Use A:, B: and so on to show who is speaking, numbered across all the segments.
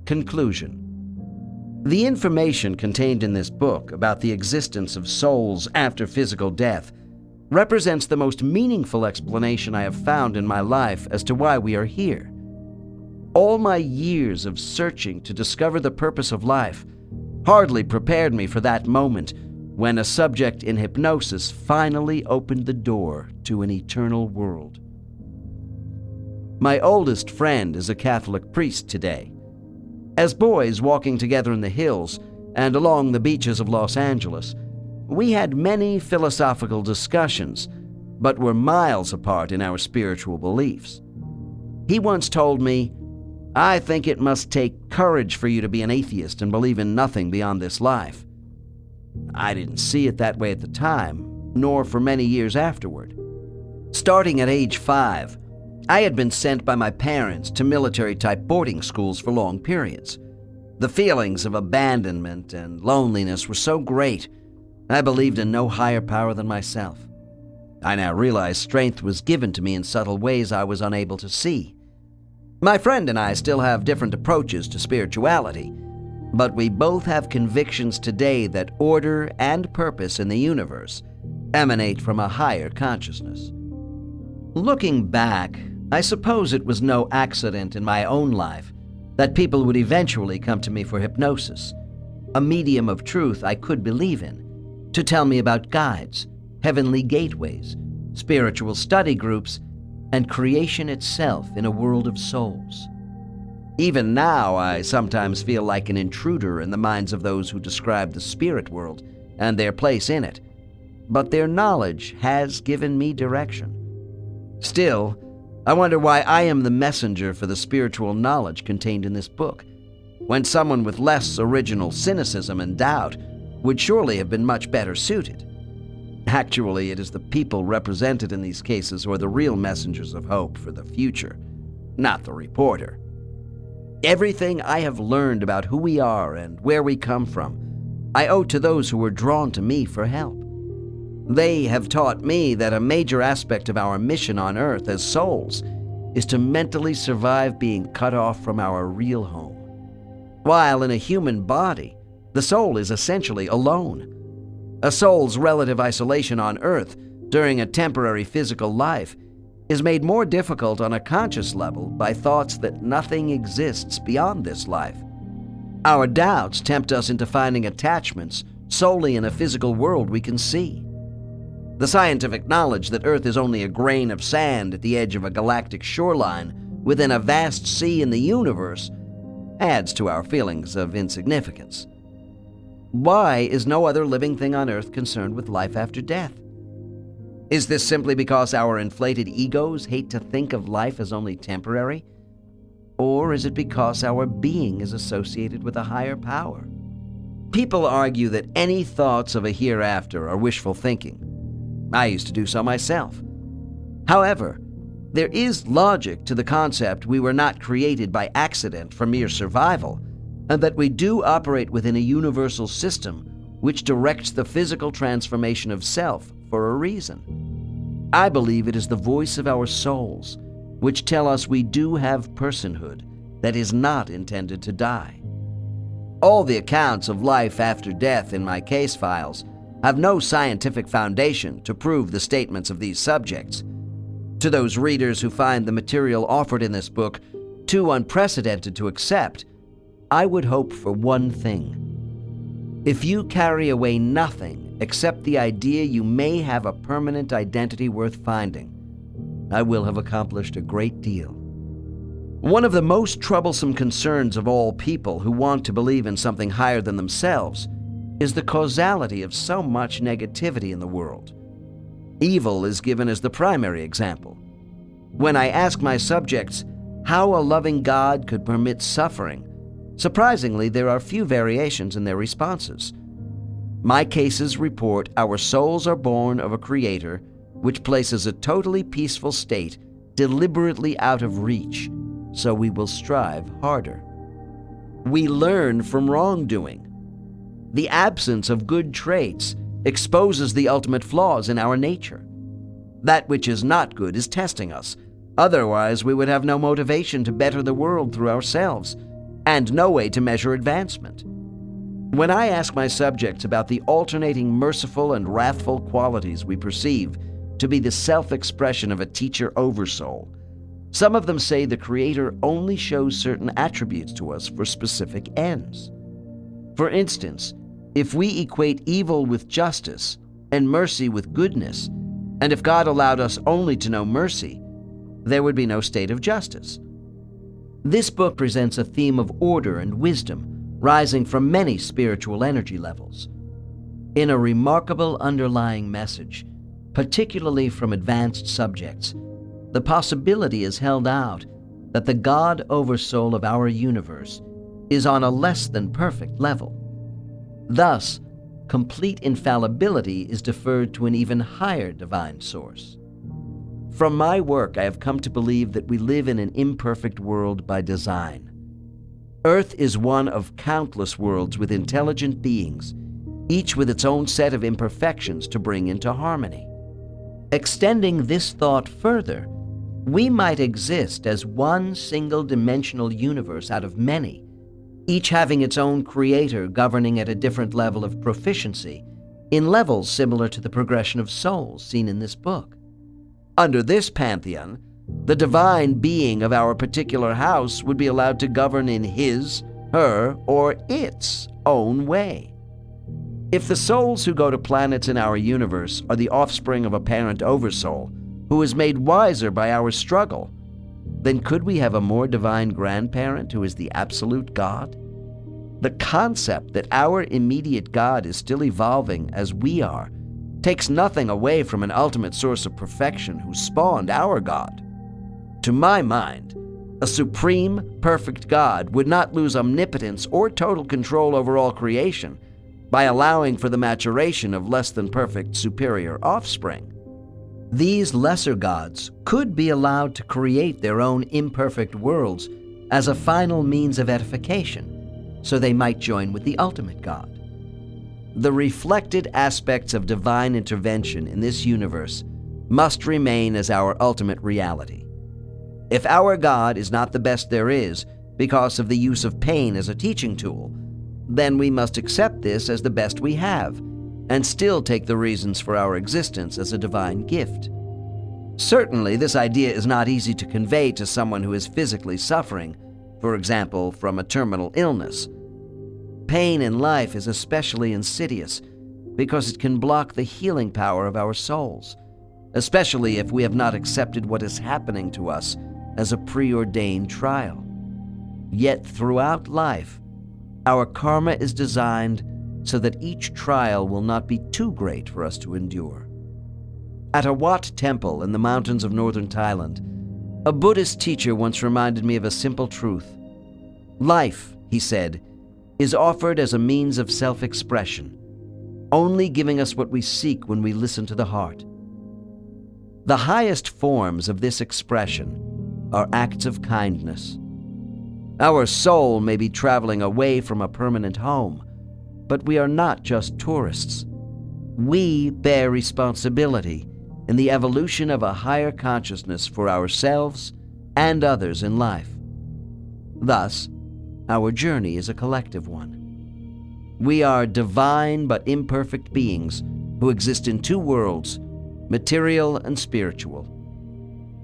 A: Conclusion. The information contained in this book about the existence of souls after physical death represents the most meaningful explanation I have found in my life as to why we are here. All my years of searching to discover the purpose of life hardly prepared me for that moment when a subject in hypnosis finally opened the door to an eternal world. My oldest friend is a Catholic priest today. As boys walking together in the hills and along the beaches of Los Angeles, we had many philosophical discussions, but were miles apart in our spiritual beliefs. He once told me, "I think it must take courage for you to be an atheist and believe in nothing beyond this life." I didn't see it that way at the time, nor for many years afterward. Starting at age 5, I had been sent by my parents to military-type boarding schools for long periods. The feelings of abandonment and loneliness were so great, I believed in no higher power than myself. I now realize strength was given to me in subtle ways I was unable to see. My friend and I still have different approaches to spirituality, but we both have convictions today that order and purpose in the universe emanate from a higher consciousness. Looking back, I suppose it was no accident in my own life that people would eventually come to me for hypnosis, a medium of truth I could believe in, to tell me about guides, heavenly gateways, spiritual study groups, and creation itself in a world of souls. Even now, I sometimes feel like an intruder in the minds of those who describe the spirit world and their place in it, but their knowledge has given me direction. Still, I wonder why I am the messenger for the spiritual knowledge contained in this book, when someone with less original cynicism and doubt would surely have been much better suited. Actually, it is the people represented in these cases who are the real messengers of hope for the future, not the reporter. Everything I have learned about who we are and where we come from, I owe to those who were drawn to me for help. They have taught me that a major aspect of our mission on Earth as souls is to mentally survive being cut off from our real home. While in a human body, the soul is essentially alone. A soul's relative isolation on Earth during a temporary physical life is made more difficult on a conscious level by thoughts that nothing exists beyond this life. Our doubts tempt us into finding attachments solely in a physical world we can see. The scientific knowledge that Earth is only a grain of sand at the edge of a galactic shoreline within a vast sea in the universe adds to our feelings of insignificance. Why is no other living thing on Earth concerned with life after death? Is this simply because our inflated egos hate to think of life as only temporary? Or is it because our being is associated with a higher power? People argue that any thoughts of a hereafter are wishful thinking. I used to do so myself. However, there is logic to the concept we were not created by accident for mere survival, and that we do operate within a universal system which directs the physical transformation of self for a reason. I believe it is the voice of our souls which tell us we do have personhood that is not intended to die. All the accounts of life after death in my case files have no scientific foundation to prove the statements of these subjects. To those readers who find the material offered in this book too unprecedented to accept, I would hope for one thing. If you carry away nothing except the idea you may have a permanent identity worth finding, I will have accomplished a great deal. One of the most troublesome concerns of all people who want to believe in something higher than themselves is the causality of so much negativity in the world. Evil is given as the primary example. When I ask my subjects how a loving God could permit suffering, surprisingly, there are few variations in their responses. My cases report our souls are born of a creator which places a totally peaceful state deliberately out of reach, so we will strive harder. We learn from wrongdoing. The absence of good traits exposes the ultimate flaws in our nature. That which is not good is testing us. Otherwise, we would have no motivation to better the world through ourselves. and no way to measure advancement. When I ask my subjects about the alternating merciful and wrathful qualities we perceive to be the self-expression of a teacher oversoul, some of them say the Creator only shows certain attributes to us for specific ends. For instance, if we equate evil with justice and mercy with goodness, and if God allowed us only to know mercy, there would be no state of justice. This book presents a theme of order and wisdom rising from many spiritual energy levels. In a remarkable underlying message, particularly from advanced subjects, the possibility is held out that the God oversoul of our universe is on a less than perfect level. Thus, complete infallibility is deferred to an even higher divine source. From my work, I have come to believe that we live in an imperfect world by design. Earth is one of countless worlds with intelligent beings, each with its own set of imperfections to bring into harmony. Extending this thought further, we might exist as one single-dimensional universe out of many, each having its own creator governing at a different level of proficiency, in levels similar to the progression of souls seen in this book. Under this pantheon, the divine being of our particular house would be allowed to govern in his, her, or its own way. If the souls who go to planets in our universe are the offspring of a parent oversoul who is made wiser by our struggle, then could we have a more divine grandparent who is the absolute God? The concept that our immediate God is still evolving as we are takes nothing away from an ultimate source of perfection who spawned our God. To my mind, a supreme, perfect God would not lose omnipotence or total control over all creation by allowing for the maturation of less than perfect superior offspring. These lesser gods could be allowed to create their own imperfect worlds as a final means of edification, so they might join with the ultimate God. The reflected aspects of divine intervention in this universe must remain as our ultimate reality. If our God is not the best there is because of the use of pain as a teaching tool, then we must accept this as the best we have and still take the reasons for our existence as a divine gift. Certainly, this idea is not easy to convey to someone who is physically suffering, for example, from a terminal illness. Pain in life is especially insidious because it can block the healing power of our souls, especially if we have not accepted what is happening to us as a preordained trial. Yet throughout life, our karma is designed so that each trial will not be too great for us to endure. At a Wat temple in the mountains of northern Thailand, a Buddhist teacher once reminded me of a simple truth. Life, he said, is offered as a means of self-expression, only giving us what we seek when we listen to the heart. The highest forms of this expression are acts of kindness. Our soul may be traveling away from a permanent home, but we are not just tourists. We bear responsibility in the evolution of a higher consciousness for ourselves and others in life. Thus, our journey is a collective one. We are divine but imperfect beings who exist in two worlds, material and spiritual.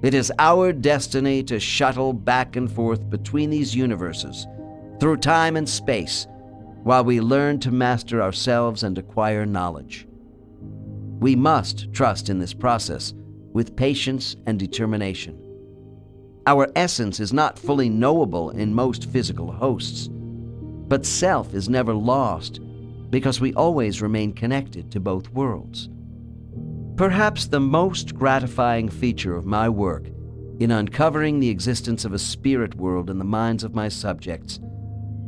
A: It is our destiny to shuttle back and forth between these universes through time and space while we learn to master ourselves and acquire knowledge. We must trust in this process with patience and determination. Our essence is not fully knowable in most physical hosts, but self is never lost because we always remain connected to both worlds. Perhaps the most gratifying feature of my work in uncovering the existence of a spirit world in the minds of my subjects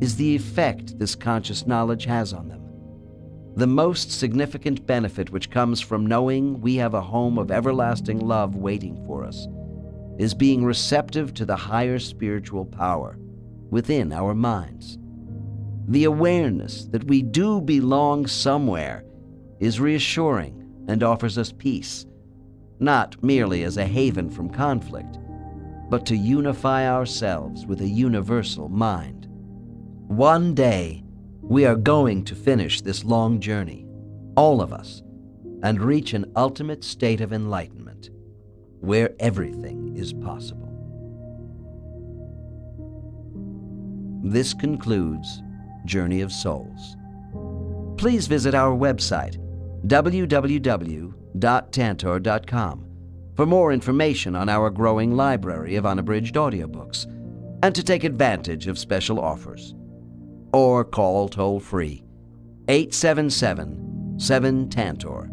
A: is the effect this conscious knowledge has on them. The most significant benefit which comes from knowing we have a home of everlasting love waiting for us is being receptive to the higher spiritual power within our minds. The awareness that we do belong somewhere is reassuring and offers us peace, not merely as a haven from conflict, but to unify ourselves with a universal mind. One day, we are going to finish this long journey, all of us, and reach an ultimate state of enlightenment, where everything is possible. This concludes Journey of Souls. Please visit our website, www.tantor.com, for more information on our growing library of unabridged audiobooks, and to take advantage of special offers. Or call toll-free 877-7-TANTOR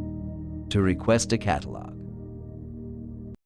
A: to request a catalog.